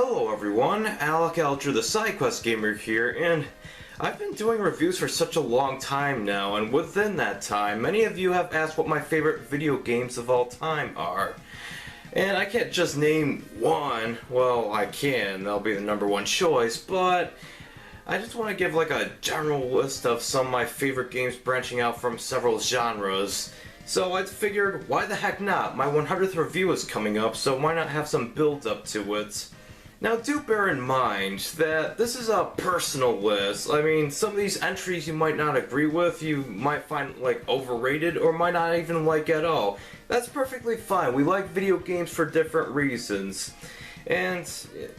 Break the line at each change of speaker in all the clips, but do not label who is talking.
Hello everyone, Alec Alger the SideQuest Gamer here, and I've been doing reviews for such a long time now, and within that time, many of you have asked what my favorite video games of all time are. And I can't just name one, well I can, that'll be the number one choice, but I just want to give like a general list of some of my favorite games branching out from several genres. So I figured, why the heck not? My 100th review is coming up, so why not have some build up to it? Now do bear in mind that this is a personal list. I mean, some of these entries you might not agree with, you might find like overrated or might not even like at all. That's perfectly fine. We like video games for different reasons. And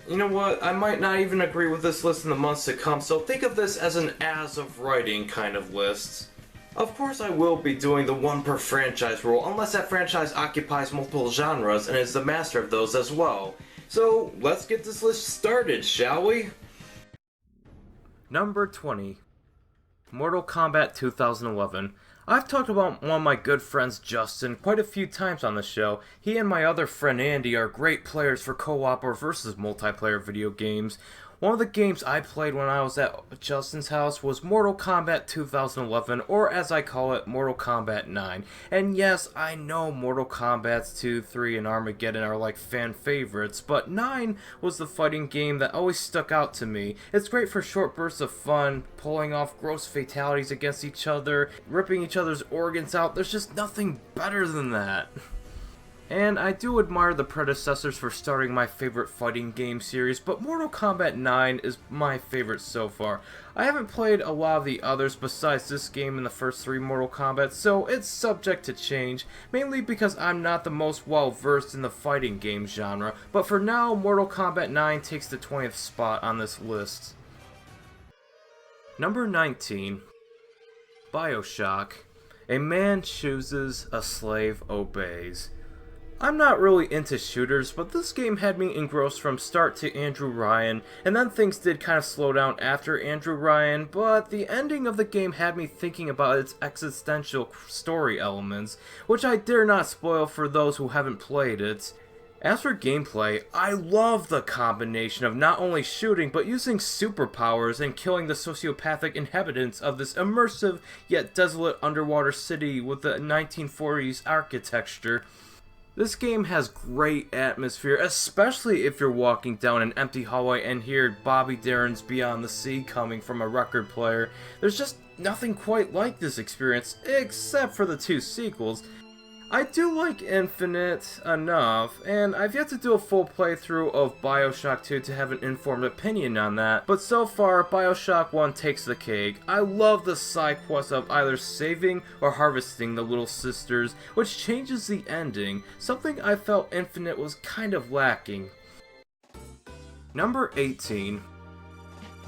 you know what, I might not even agree with this list in the months to come, so think of this as an as of writing kind of list. Of course I will be doing the one per franchise rule, unless that franchise occupies multiple genres and is the master of those as well. So, let's get this list started, shall we?
Number 20. Mortal Kombat 2011. I've talked about one of my good friends, Justin, quite a few times on the show. He and my other friend Andy are great players for co-op or versus multiplayer video games. One of the games I played when I was at Justin's house was Mortal Kombat 2011, or as I call it, Mortal Kombat 9. And yes, I know Mortal Kombat 2, 3, and Armageddon are like fan favorites, but 9 was the fighting game that always stuck out to me. It's great for short bursts of fun, pulling off gross fatalities against each other, ripping each other's organs out. There's just nothing better than that. And I do admire the predecessors for starting my favorite fighting game series, but Mortal Kombat 9 is my favorite so far. I haven't played a lot of the others besides this game in the first 3 Mortal Kombat, so it's subject to change, mainly because I'm not the most well versed in the fighting game genre, but for now, Mortal Kombat 9 takes the 20th spot on this list. Number 19. Bioshock. A man chooses, a slave obeys. I'm not really into shooters, but this game had me engrossed from start to Andrew Ryan, and then things did kind of slow down after Andrew Ryan, but the ending of the game had me thinking about its existential story elements, which I dare not spoil for those who haven't played it. As for gameplay, I love the combination of not only shooting, but using superpowers and killing the sociopathic inhabitants of this immersive yet desolate underwater city with the 1940s architecture. This game has great atmosphere, especially if you're walking down an empty hallway and hear Bobby Darin's Beyond the Sea coming from a record player. There's just nothing quite like this experience, except for the 2 sequels. I do like Infinite enough, and I've yet to do a full playthrough of Bioshock 2 to have an informed opinion on that, but so far, Bioshock 1 takes the cake. I love the side quest of either saving or harvesting the little sisters, which changes the ending, something I felt Infinite was kind of lacking. Number 18.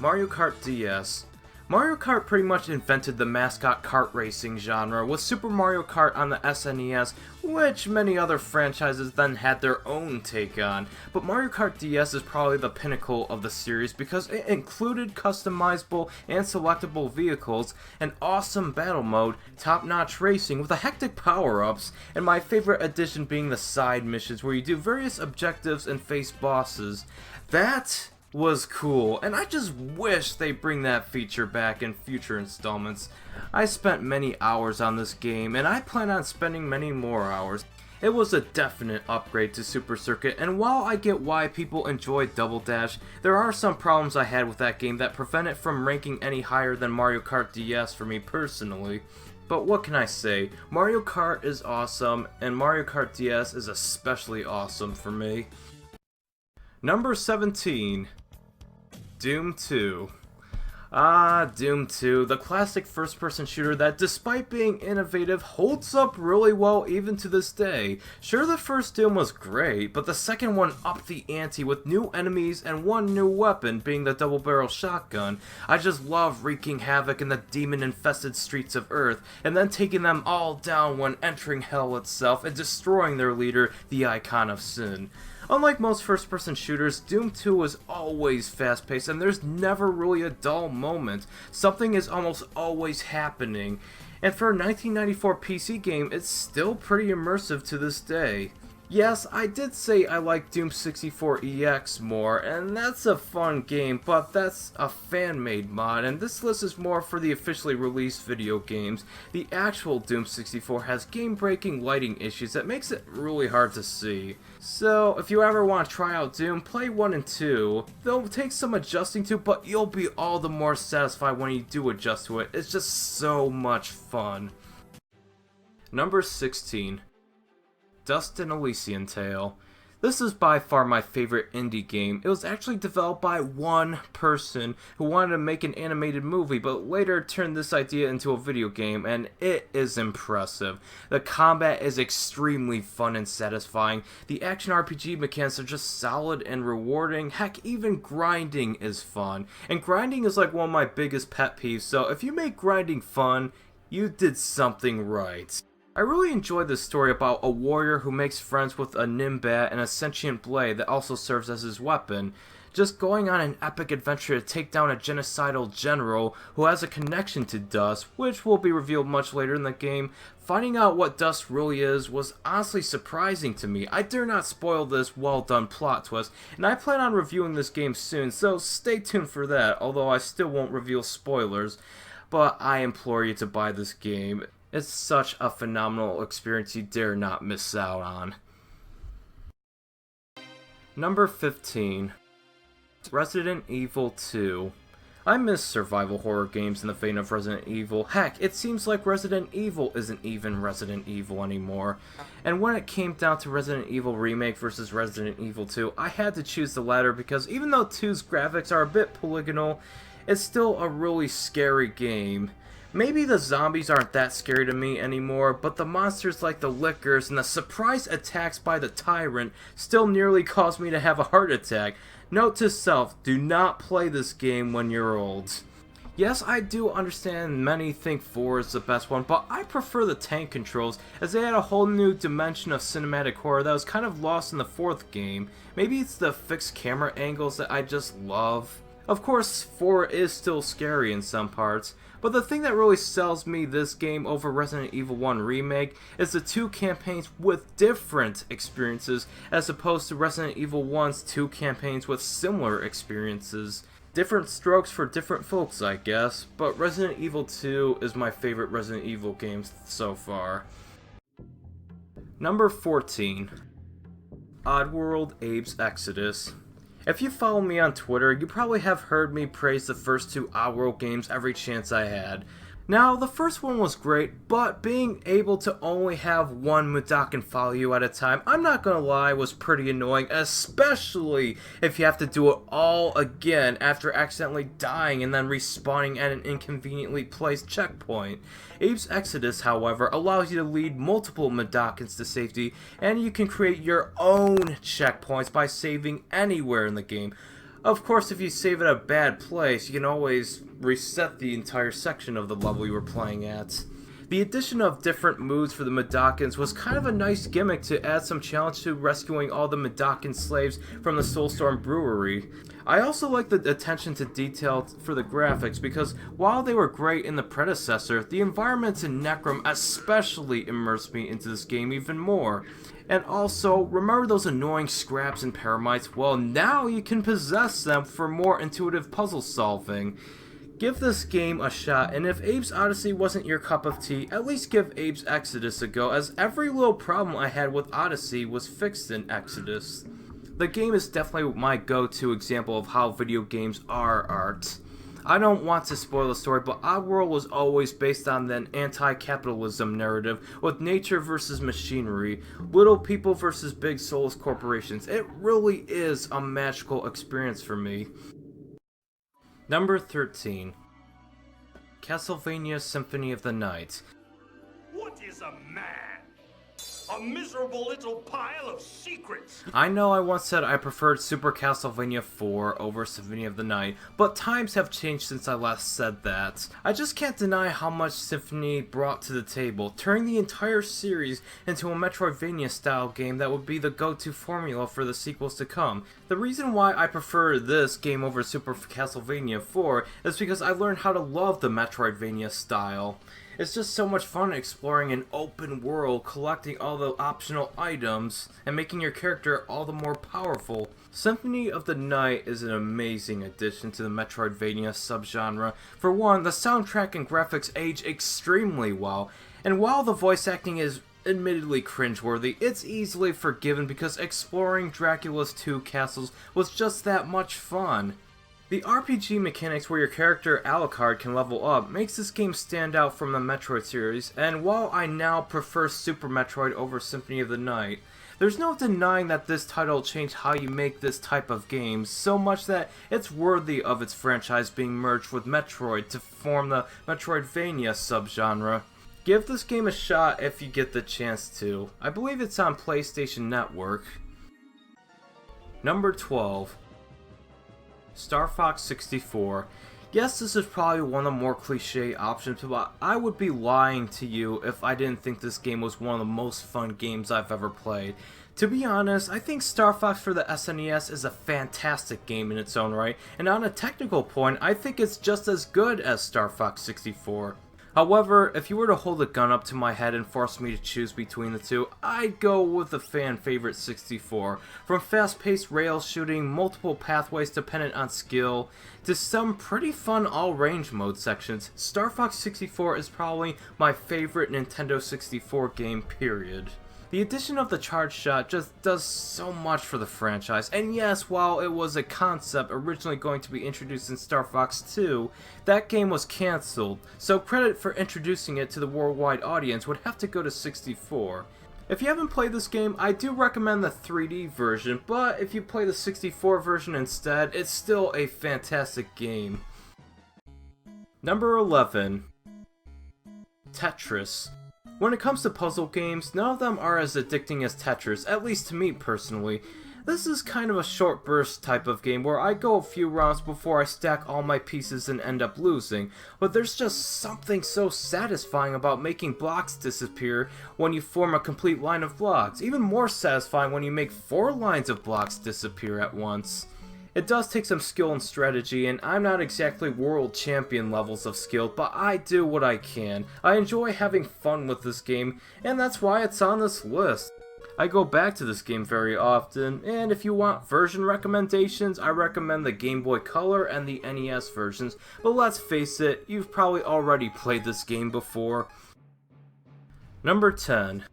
Mario Kart DS. Mario Kart pretty much invented the mascot kart racing genre with Super Mario Kart on the SNES, which many other franchises then had their own take on. But Mario Kart DS is probably the pinnacle of the series because it included customizable and selectable vehicles, an awesome battle mode, top-notch racing with the hectic power-ups, and my favorite addition being the side missions where you do various objectives and face bosses. That was cool, and I just wish they bring that feature back in future installments. I spent many hours on this game, and I plan on spending many more hours. It was a definite upgrade to Super Circuit, and while I get why people enjoy Double Dash, there are some problems I had with that game that prevent it from ranking any higher than Mario Kart DS for me personally. But what can I say, Mario Kart is awesome, and Mario Kart DS is especially awesome for me. Number 17. Doom 2. Doom 2, the classic first-person shooter that, despite being innovative, holds up really well even to this day. Sure, the first Doom was great, but the second one upped the ante with new enemies and one new weapon, being the double-barrel shotgun. I just love wreaking havoc in the demon-infested streets of Earth, and then taking them all down when entering hell itself and destroying their leader, the Icon of Sin. Unlike most first-person shooters, Doom 2 is always fast-paced and there's never really a dull moment. Something is almost always happening. And for a 1994 PC game, it's still pretty immersive to this day. Yes, I did say I like Doom 64 EX more, and that's a fun game, but that's a fan-made mod, and this list is more for the officially released video games. The actual Doom 64 has game-breaking lighting issues that makes it really hard to see. So, if you ever want to try out Doom, play 1 and 2. They'll take some adjusting to, but you'll be all the more satisfied when you do adjust to it. It's just so much fun. Number 16. Dust and Elysian Tale. This is by far my favorite indie game. It was actually developed by one person who wanted to make an animated movie, but later turned this idea into a video game, and it is impressive. The combat is extremely fun and satisfying. The action RPG mechanics are just solid and rewarding. Heck, even grinding is fun. And grinding is like one of my biggest pet peeves, so if you make grinding fun, you did something right. I really enjoyed this story about a warrior who makes friends with a Nimbat and a sentient blade that also serves as his weapon, just going on an epic adventure to take down a genocidal general who has a connection to Dust, which will be revealed much later in the game. Finding out what Dust really is was honestly surprising to me. I dare not spoil this well done plot twist, and I plan on reviewing this game soon, so stay tuned for that, although I still won't reveal spoilers, but I implore you to buy this game. It's such a phenomenal experience you dare not miss out on. Number 15. Resident Evil 2. I miss survival horror games in the vein of Resident Evil. Heck, it seems like Resident Evil isn't even Resident Evil anymore. And when it came down to Resident Evil Remake versus Resident Evil 2, I had to choose the latter because even though 2's graphics are a bit polygonal, it's still a really scary game. Maybe the zombies aren't that scary to me anymore, but the monsters like the Lickers and the surprise attacks by the Tyrant still nearly caused me to have a heart attack. Note to self, do not play this game when you're old. Yes, I do understand many think 4 is the best one, but I prefer the tank controls as they add a whole new dimension of cinematic horror that was kind of lost in the 4th game. Maybe it's the fixed camera angles that I just love. Of course, 4 is still scary in some parts, but the thing that really sells me this game over Resident Evil 1 Remake is the 2 campaigns with different experiences as opposed to Resident Evil 1's 2 campaigns with similar experiences. Different strokes for different folks, I guess, but Resident Evil 2 is my favorite Resident Evil game so far. Number 14. Oddworld Abe's Exoddus. If you follow me on Twitter, you probably have heard me praise the first 2 Oddworld games every chance I had. Now, the first one was great, but being able to only have one Mudokon follow you at a time, I'm not gonna lie, was pretty annoying, especially if you have to do it all again after accidentally dying and then respawning at an inconveniently placed checkpoint. Abe's Exoddus, however, allows you to lead multiple Mudokons to safety, and you can create your own checkpoints by saving anywhere in the game. Of course, if you save at a bad place, you can always reset the entire section of the level you were playing at. The addition of different moods for the Mudokons was kind of a nice gimmick to add some challenge to rescuing all the Mudokon slaves from the Soulstorm Brewery. I also like the attention to detail for the graphics because while they were great in the predecessor, the environments in Necrom especially immersed me into this game even more. And also, remember those annoying scraps and paramites? Well, now you can possess them for more intuitive puzzle solving. Give this game a shot, and if Abe's Odyssey wasn't your cup of tea, at least give Abe's Exoddus a go, as every little problem I had with Odyssey was fixed in Exoddus. The game is definitely my go-to example of how video games are art. I don't want to spoil the story, but Oddworld was always based on an anti-capitalism narrative with nature versus machinery, little people versus big soulless corporations. It really is a magical experience for me. Number 13. Castlevania Symphony of the Night.
What is a man? A miserable little pile of secrets!
I know I once said I preferred Super Castlevania 4 over Symphony of the Night, but times have changed since I last said that. I just can't deny how much Symphony brought to the table, turning the entire series into a Metroidvania-style game that would be the go-to formula for the sequels to come. The reason why I prefer this game over Super Castlevania 4 is because I learned how to love the Metroidvania style. It's just so much fun exploring an open world, collecting all the optional items, and making your character all the more powerful. Symphony of the Night is an amazing addition to the Metroidvania subgenre. For one, the soundtrack and graphics age extremely well, and while the voice acting is admittedly cringeworthy, it's easily forgiven because exploring Dracula's 2 castles was just that much fun. The RPG mechanics where your character Alucard can level up makes this game stand out from the Metroid series, and while I now prefer Super Metroid over Symphony of the Night, there's no denying that this title changed how you make this type of game so much that it's worthy of its franchise being merged with Metroid to form the Metroidvania subgenre. Give this game a shot if you get the chance to. I believe it's on PlayStation Network. Number 12. Star Fox 64. Yes, this is probably one of the more cliche options, but I would be lying to you if I didn't think this game was one of the most fun games I've ever played. To be honest, I think Star Fox for the SNES is a fantastic game in its own right, and on a technical point, I think it's just as good as Star Fox 64. However, if you were to hold a gun up to my head and force me to choose between the two, I'd go with the fan favorite 64. From fast-paced rail shooting, multiple pathways dependent on skill, to some pretty fun all-range mode sections, Star Fox 64 is probably my favorite Nintendo 64 game, period. The addition of the charge shot just does so much for the franchise, and yes, while it was a concept originally going to be introduced in Star Fox 2, that game was cancelled, so credit for introducing it to the worldwide audience would have to go to 64. If you haven't played this game, I do recommend the 3D version, but if you play the 64 version instead, it's still a fantastic game. Number 11. Tetris. When it comes to puzzle games, none of them are as addicting as Tetris, at least to me personally. This is kind of a short burst type of game where I go a few rounds before I stack all my pieces and end up losing, but there's just something so satisfying about making blocks disappear when you form a complete line of blocks, even more satisfying when you make 4 lines of blocks disappear at once. It does take some skill and strategy, and I'm not exactly world champion levels of skill, but I do what I can. I enjoy having fun with this game, and that's why it's on this list. I go back to this game very often, and if you want version recommendations, I recommend the Game Boy Color and the NES versions, but let's face it, you've probably already played this game before. Number 10.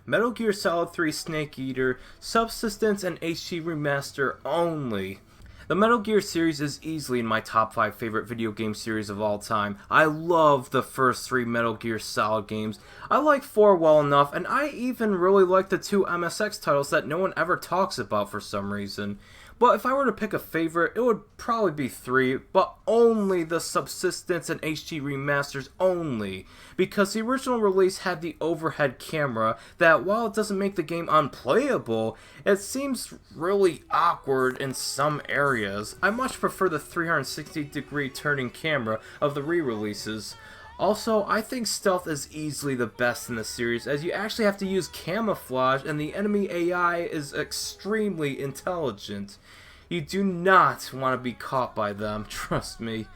Metal Gear Solid 3 Snake Eater, Subsistence, and HD Remaster only. The Metal Gear series is easily in my top 5 favorite video game series of all time. I love the first 3 Metal Gear Solid games. I like 4 well enough, and I even really like the 2 MSX titles that no one ever talks about for some reason. But if I were to pick a favorite, it would probably be 3, but only the Subsistence and HD remasters only, because the original release had the overhead camera that, while it doesn't make the game unplayable, it seems really awkward in some areas. I much prefer the 360-degree turning camera of the re-releases. Also, I think stealth is easily the best in the series, as you actually have to use camouflage and the enemy AI is extremely intelligent. You do not want to be caught by them, trust me.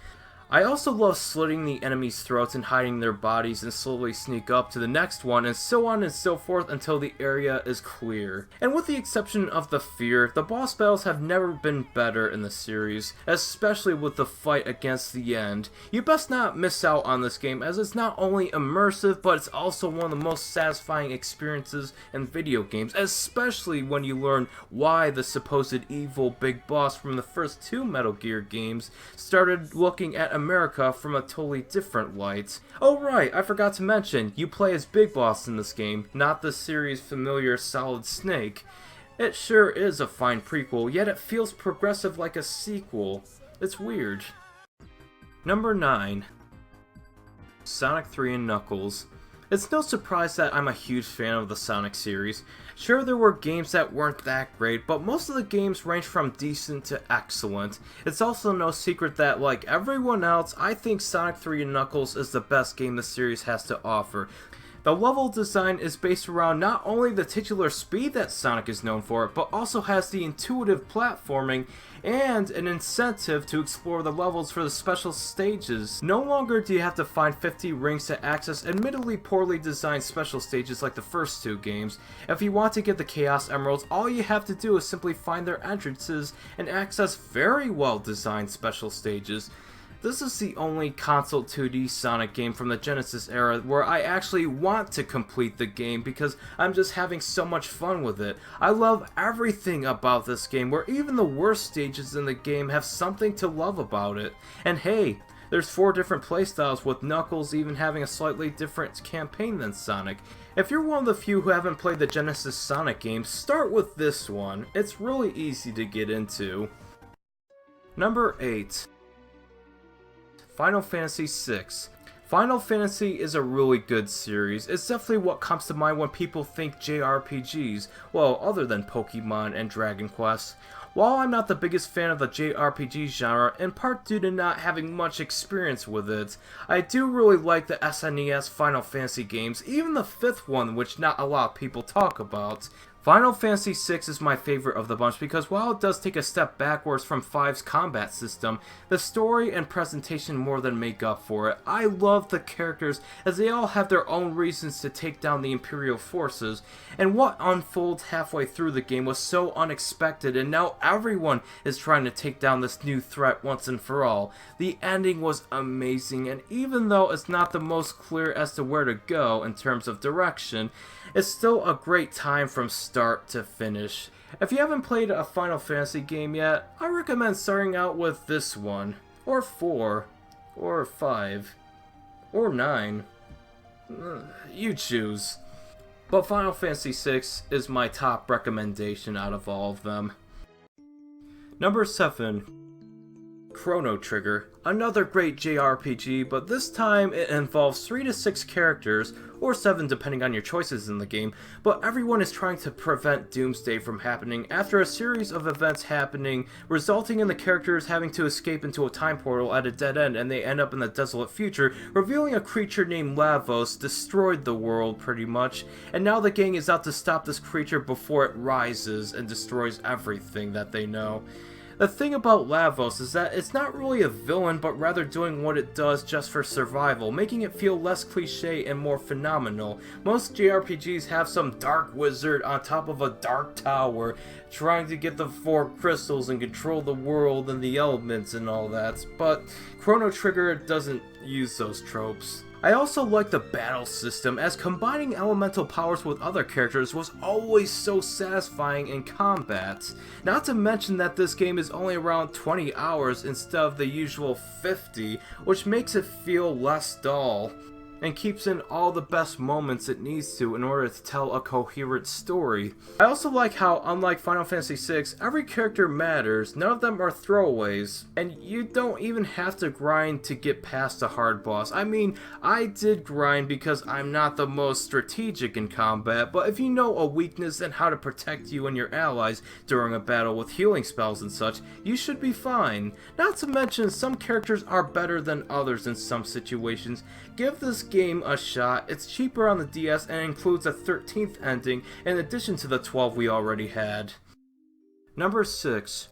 I also love slitting the enemy's throats and hiding their bodies and slowly sneak up to the next one, and so on and so forth until the area is clear. And with the exception of the Fear, the boss battles have never been better in the series, especially with the fight against the end. You best not miss out on this game, as it's not only immersive, but it's also one of the most satisfying experiences in video games, especially when you learn why the supposed evil big boss from the first 2 Metal Gear games started looking at America from a totally different light. Oh right, I forgot to mention, you play as Big Boss in this game, not the series' familiar Solid Snake. It sure is a fine prequel, yet it feels progressive like a sequel. It's weird. Number 9. Sonic 3 and Knuckles. It's no surprise that I'm a huge fan of the Sonic series. Sure, there were games that weren't that great, but most of the games range from decent to excellent. It's also no secret that, like everyone else, I think Sonic 3 and Knuckles is the best game the series has to offer. The level design is based around not only the titular speed that Sonic is known for, but also has the intuitive platforming and an incentive to explore the levels for the special stages. No longer do you have to find 50 rings to access admittedly poorly designed special stages like the first two games. If you want to get the Chaos Emeralds, all you have to do is simply find their entrances and access very well designed special stages. This is the only console 2D Sonic game from the Genesis era where I actually want to complete the game because I'm just having so much fun with it. I love everything about this game, where even the worst stages in the game have something to love about it. And hey, there's 4 different playstyles, with Knuckles even having a slightly different campaign than Sonic. If you're one of the few who haven't played the Genesis Sonic games, start with this one. It's really easy to get into. Number 8. Final Fantasy VI. Final Fantasy is a really good series. It's definitely what comes to mind when people think JRPGs, well, other than Pokemon and Dragon Quest. While I'm not the biggest fan of the JRPG genre, in part due to not having much experience with it, I do really like the SNES Final Fantasy games, even the 5th one, which not a lot of people talk about. Final Fantasy VI is my favorite of the bunch because while it does take a step backwards from 5's combat system, the story and presentation more than make up for it. I love the characters as they all have their own reasons to take down the Imperial forces, and what unfolds halfway through the game was so unexpected, and now everyone is trying to take down this new threat once and for all. The ending was amazing, and even though it's not the most clear as to where to go in terms of direction, it's still a great time from start to finish. If you haven't played a Final Fantasy game yet, I recommend starting out with this one, or 4, or 5, or 9. You choose. But Final Fantasy VI is my top recommendation out of all of them. Number 7. Chrono Trigger. Another great JRPG, but this time it involves 3 to 6 characters, or 7 depending on your choices in the game, but everyone is trying to prevent Doomsday from happening after a series of events happening, resulting in the characters having to escape into a time portal at a dead end, and they end up in the desolate future, revealing a creature named Lavos destroyed the world pretty much, and now the gang is out to stop this creature before it rises and destroys everything that they know. The thing about Lavos is that it's not really a villain, but rather doing what it does just for survival, making it feel less cliche and more phenomenal. Most JRPGs have some dark wizard on top of a dark tower, trying to get the 4 crystals and control the world and the elements and all that, but Chrono Trigger doesn't use those tropes. I also like the battle system, as combining elemental powers with other characters was always so satisfying in combat. Not to mention that this game is only around 20 hours instead of the usual 50, which makes it feel less dull, and keeps in all the best moments it needs to in order to tell a coherent story. I also like how, unlike Final Fantasy VI, every character matters, none of them are throwaways, and you don't even have to grind to get past a hard boss. I mean, I did grind because I'm not the most strategic in combat, but if you know a weakness and how to protect you and your allies during a battle with healing spells and such, you should be fine. Not to mention, some characters are better than others in some situations. Give this game a shot. It's cheaper on the DS and includes a 13th ending in addition to the 12 we already had. Number 6.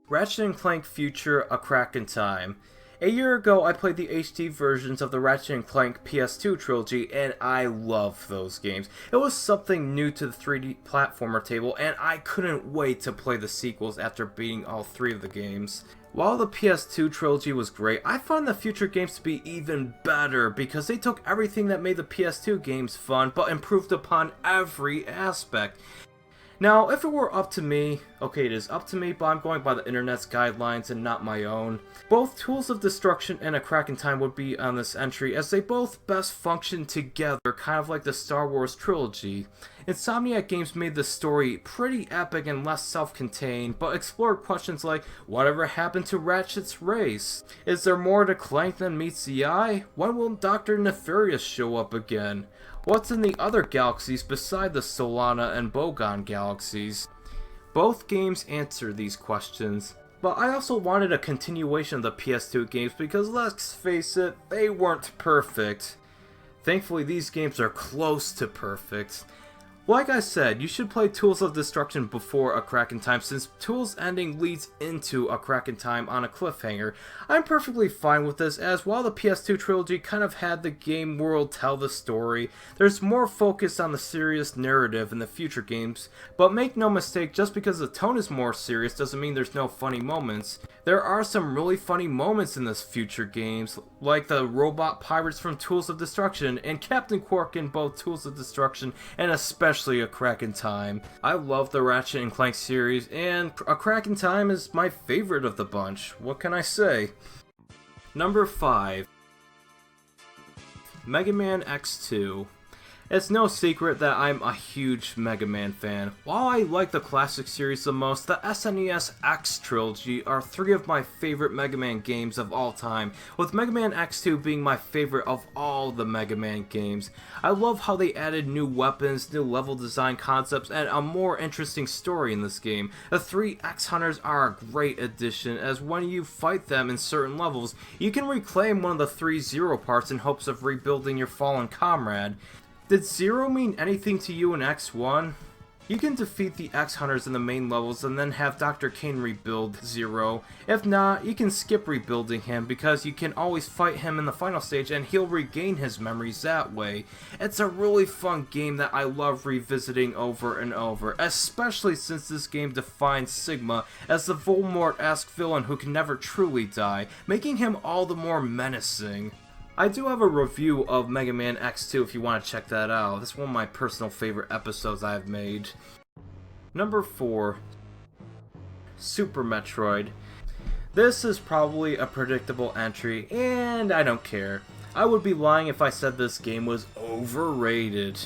Ratchet & Clank Future: A Crack in Time. A year ago, I played the HD versions of the Ratchet & Clank PS2 trilogy, and I love those games. It was something new to the 3D platformer table, and I couldn't wait to play the sequels after beating all 3 of the games. While the PS2 trilogy was great, I found the future games to be even better because they took everything that made the PS2 games fun but improved upon every aspect. Now, if it were up to me, okay, it is up to me, but I'm going by the internet's guidelines and not my own. Both Tools of Destruction and A Crack in Time would be on this entry, as they both best function together, kind of like the Star Wars trilogy. Insomniac Games made the story pretty epic and less self-contained, but explored questions like, whatever happened to Ratchet's race? Is there more to Clank than meets the eye? When will Dr. Nefarious show up again? What's in the other galaxies beside the Solana and Bogon galaxies? Both games answer these questions, but I also wanted a continuation of the PS2 games because let's face it, they weren't perfect. Thankfully, these games are close to perfect. Like I said, you should play Tools of Destruction before A Crack in Time, since Tools' ending leads into A Crack in Time on a cliffhanger. I'm perfectly fine with this, as while the PS2 trilogy kind of had the game world tell the story, there's more focus on the serious narrative in the future games. But make no mistake, just because the tone is more serious doesn't mean there's no funny moments. There are some really funny moments in this future games, like the robot pirates from Tools of Destruction, and Captain Quark in both Tools of Destruction, and especially A Crack in Time. I love the Ratchet and Clank series, and A Crack in Time is my favorite of the bunch. What can I say? Number 5. Mega Man X2. It's no secret that I'm a huge Mega Man fan. While I like the classic series the most, the SNES X trilogy are 3 of my favorite Mega Man games of all time, with Mega Man X2 being my favorite of all the Mega Man games. I love how they added new weapons, new level design concepts, and a more interesting story in this game. The 3 X-Hunters are a great addition, as when you fight them in certain levels, you can reclaim one of the 3 Zero parts in hopes of rebuilding your fallen comrade. Did Zero mean anything to you in X1? You can defeat the X-Hunters in the main levels and then have Dr. Kane rebuild Zero. If not, you can skip rebuilding him because you can always fight him in the final stage and he'll regain his memories that way. It's a really fun game that I love revisiting over and over, especially since this game defines Sigma as the Voldemort-esque villain who can never truly die, making him all the more menacing. I do have a review of Mega Man X2 if you want to check that out. This is one of my personal favorite episodes I've made. Number 4. Super Metroid. This is probably a predictable entry, and I don't care. I would be lying if I said this game was overrated.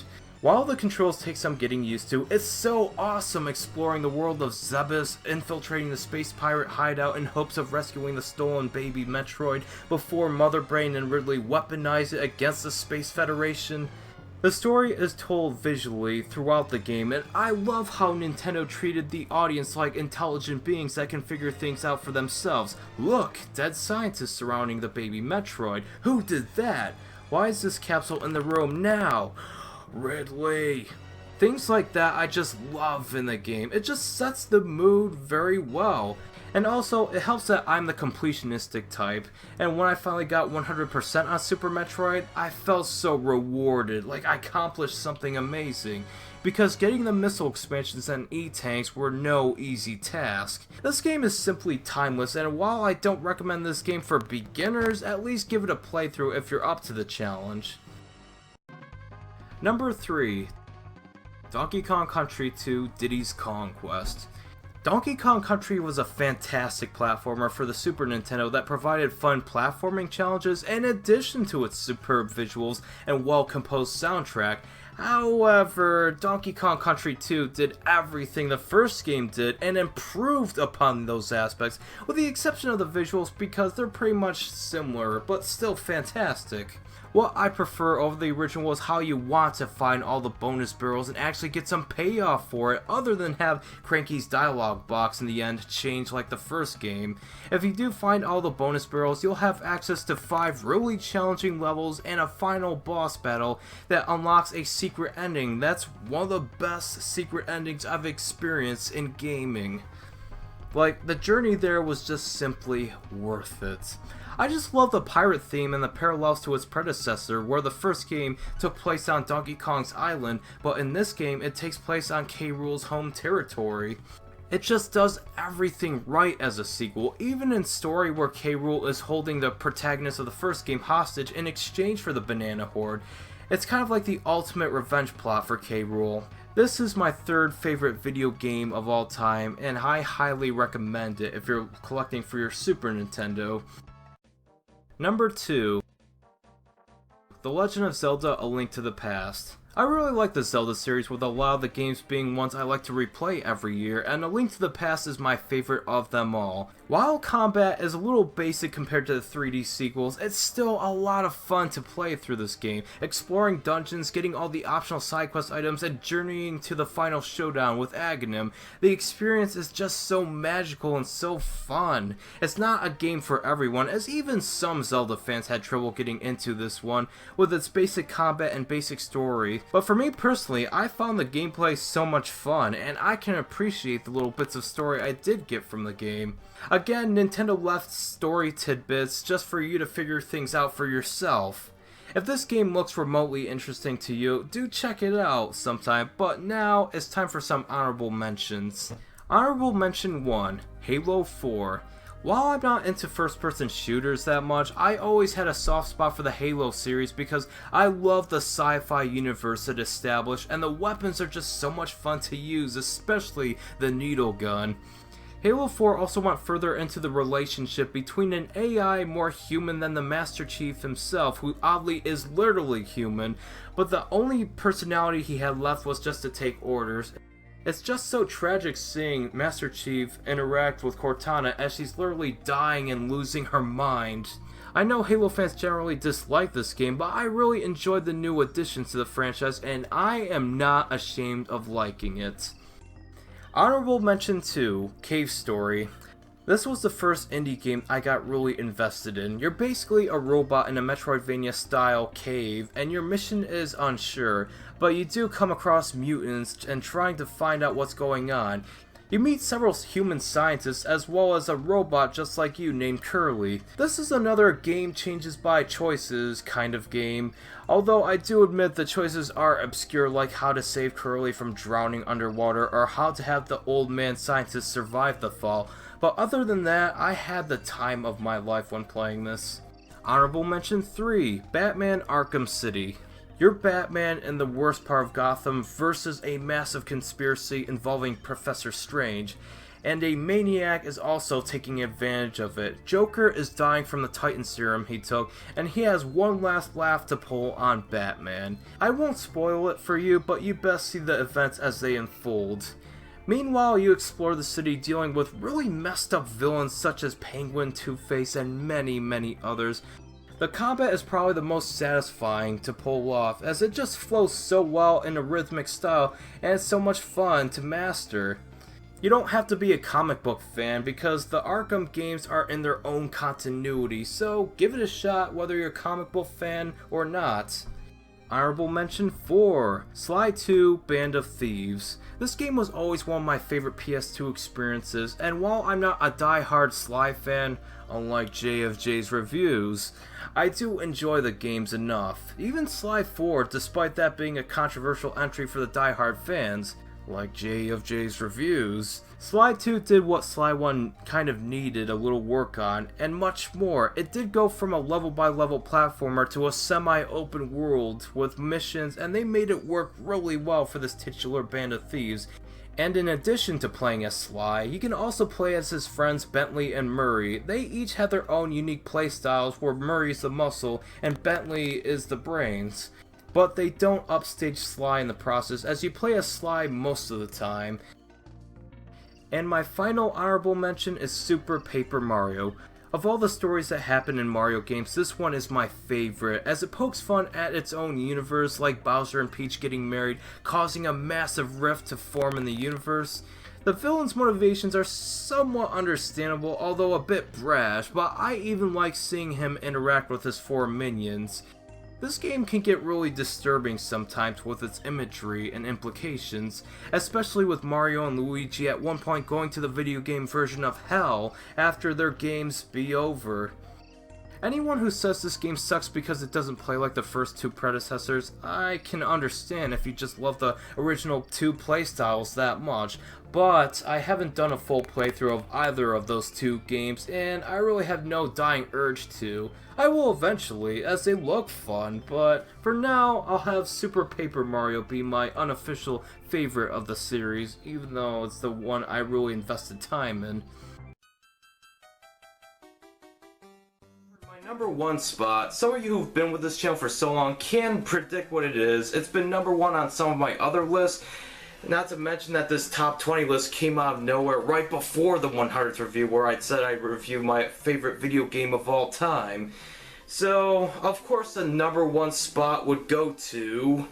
While the controls take some getting used to, it's so awesome exploring the world of Zebus, infiltrating the space pirate hideout in hopes of rescuing the stolen baby Metroid before Mother Brain and Ridley weaponize it against the Space Federation. The story is told visually throughout the game, and I love how Nintendo treated the audience like intelligent beings that can figure things out for themselves. Look, dead scientists surrounding the baby Metroid. Who did that? Why is this capsule in the room now? Ridley. Things like that I just love in the game. It just sets the mood very well. And also, it helps that I'm the completionistic type, and when I finally got 100% on Super Metroid, I felt so rewarded, like I accomplished something amazing. Because getting the missile expansions and E-tanks were no easy task. This game is simply timeless, and while I don't recommend this game for beginners, at least give it a playthrough if you're up to the challenge. Number 3. Donkey Kong Country 2 Diddy's Conquest. Donkey Kong Country was a fantastic platformer for the Super Nintendo that provided fun platforming challenges in addition to its superb visuals and well-composed soundtrack. However, Donkey Kong Country 2 did everything the first game did and improved upon those aspects, with the exception of the visuals because they're pretty much similar, but still fantastic. What I prefer over the original is how you want to find all the bonus barrels and actually get some payoff for it, other than have Cranky's dialogue box in the end change like the first game. If you do find all the bonus barrels, you'll have access to 5 really challenging levels and a final boss battle that unlocks a secret ending. That's one of the best secret endings I've experienced in gaming. Like, the journey there was just simply worth it. I just love the pirate theme and the parallels to its predecessor, where the first game took place on Donkey Kong's island, but in this game it takes place on K. Rool's home territory. It just does everything right as a sequel, even in story where K. Rool is holding the protagonist of the first game hostage in exchange for the Banana Horde. It's kind of like the ultimate revenge plot for K. Rool. This is my 3rd favorite video game of all time, and I highly recommend it if you're collecting for your Super Nintendo. Number 2. The Legend of Zelda: A Link to the Past. I really like the Zelda series, with a lot of the games being ones I like to replay every year, and A Link to the Past is my favorite of them all. While combat is a little basic compared to the 3D sequels, it's still a lot of fun to play through this game, exploring dungeons, getting all the optional side quest items, and journeying to the final showdown with Aghanim. The experience is just so magical and so fun. It's not a game for everyone, as even some Zelda fans had trouble getting into this one, with its basic combat and basic story. But for me personally, I found the gameplay so much fun, and I can appreciate the little bits of story I did get from the game. Again, Nintendo left story tidbits just for you to figure things out for yourself. If this game looks remotely interesting to you, do check it out sometime, but now it's time for some honorable mentions. Honorable mention 1, Halo 4. While I'm not into first-person shooters that much, I always had a soft spot for the Halo series because I love the sci-fi universe it established, and the weapons are just so much fun to use, especially the needle gun. Halo 4 also went further into the relationship between an AI more human than the Master Chief himself, who oddly is literally human, but the only personality he had left was just to take orders. It's just so tragic seeing Master Chief interact with Cortana as she's literally dying and losing her mind. I know Halo fans generally dislike this game, but I really enjoyed the new additions to the franchise, and I am not ashamed of liking it. Honorable mention 2, Cave Story. This was the first indie game I got really invested in. You're basically a robot in a Metroidvania style cave, and your mission is unsure, but you do come across mutants and trying to find out what's going on. You meet several human scientists as well as a robot just like you named Curly. This is another game changes by choices kind of game, although I do admit the choices are obscure, like how to save Curly from drowning underwater or how to have the old man scientist survive the fall, but other than that, I had the time of my life when playing this. Honorable mention 3, Batman Arkham City. You're Batman in the worst part of Gotham versus a massive conspiracy involving Professor Strange, and a maniac is also taking advantage of it. Joker is dying from the Titan serum he took, and he has one last laugh to pull on Batman. I won't spoil it for you, but you best see the events as they unfold. Meanwhile, you explore the city dealing with really messed up villains such as Penguin, Two-Face, and many others. The combat is probably the most satisfying to pull off, as it just flows so well in a rhythmic style and it's so much fun to master. You don't have to be a comic book fan because the Arkham games are in their own continuity, so give it a shot whether you're a comic book fan or not. Honorable mention 4, Sly 2 Band of Thieves. This game was always one of my favorite PS2 experiences, and while I'm not a die-hard Sly fan, unlike JFJ's reviews, I do enjoy the games enough. Even Sly 4, despite that being a controversial entry for the die-hard fans, like JFJ's reviews, Sly 2 did what Sly 1 kind of needed a little work on, and much more. It did go from a level-by-level platformer to a semi-open world with missions, and they made it work really well for this titular Band of Thieves. And in addition to playing as Sly, you can also play as his friends Bentley and Murray. They each have their own unique playstyles where Murray's the muscle and Bentley is the brains. But they don't upstage Sly in the process, as you play as Sly most of the time. And my final honorable mention is Super Paper Mario. Of all the stories that happen in Mario games, this one is my favorite, as it pokes fun at its own universe, like Bowser and Peach getting married, causing a massive rift to form in the universe. The villain's motivations are somewhat understandable, although a bit brash, but I even like seeing him interact with his 4 minions. This game can get really disturbing sometimes with its imagery and implications, especially with Mario and Luigi at one point going to the video game version of Hell after their games be over. Anyone who says this game sucks because it doesn't play like the first 2 predecessors, I can understand if you just love the original 2 playstyles that much, but I haven't done a full playthrough of either of those 2 games, and I really have no dying urge to. I will eventually, as they look fun, but for now, I'll have Super Paper Mario be my unofficial favorite of the series, even though it's the one I really invested time in.
Number one spot. Some of you who've been with this channel for so long can predict what it is. It's been number one on some of my other lists. Not to mention that this top 20 list came out of nowhere right before the 100th review, where I said I'd review my favorite video game of all time. So, of course, the number one spot would go to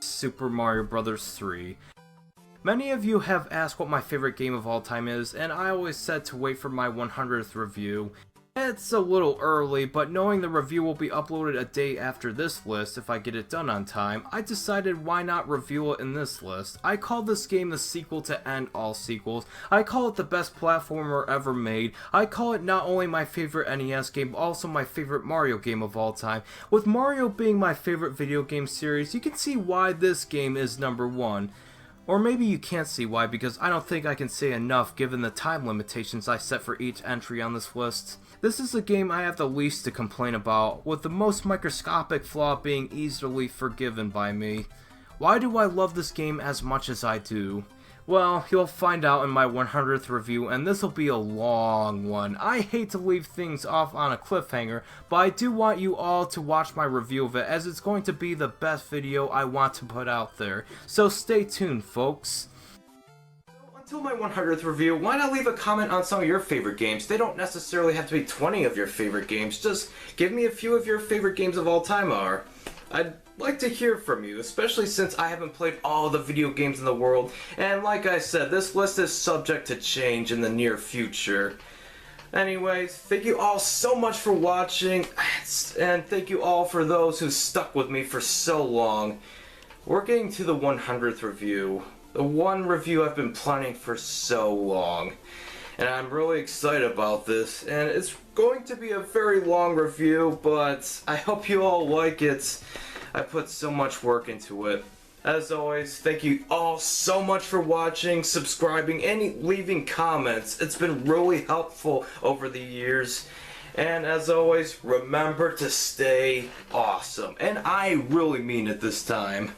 Super Mario Bros. 3. Many of you have asked what my favorite game of all time is, and I always said to wait for my 100th review. It's a little early, but knowing the review will be uploaded a day after this list if I get it done on time, I decided why not review it in this list. I call this game the sequel to end all sequels. I call it the best platformer ever made. I call it not only my favorite NES game, but also my favorite Mario game of all time. With Mario being my favorite video game series, you can see why this game is number one. Or maybe you can't see why, because I don't think I can say enough given the time limitations I set for each entry on this list. This is the game I have the least to complain about, with the most microscopic flaw being easily forgiven by me. Why do I love this game as much as I do? Well, you'll find out in my 100th review, and this'll be a long one. I hate to leave things off on a cliffhanger, but I do want you all to watch my review of it, as it's going to be the best video I want to put out there. So stay tuned, folks.
Until my 100th review, why not leave a comment on some of your favorite games? They don't necessarily have to be 20 of your favorite games, just give me a few of your favorite games of all time are. I'd like to hear from you, especially since I haven't played all the video games in the world, and like I said, this list is subject to change in the near future. Anyways, thank you all so much for watching, and thank you all for those who stuck with me for so long. We're getting to the 100th review. The one review I've been planning for so long. And I'm really excited about this. And it's going to be a very long review, but I hope you all like it. I put so much work into it. As always, thank you all so much for watching, subscribing, and leaving comments. It's been really helpful over the years. And as always, remember to stay awesome. And I really mean it this time.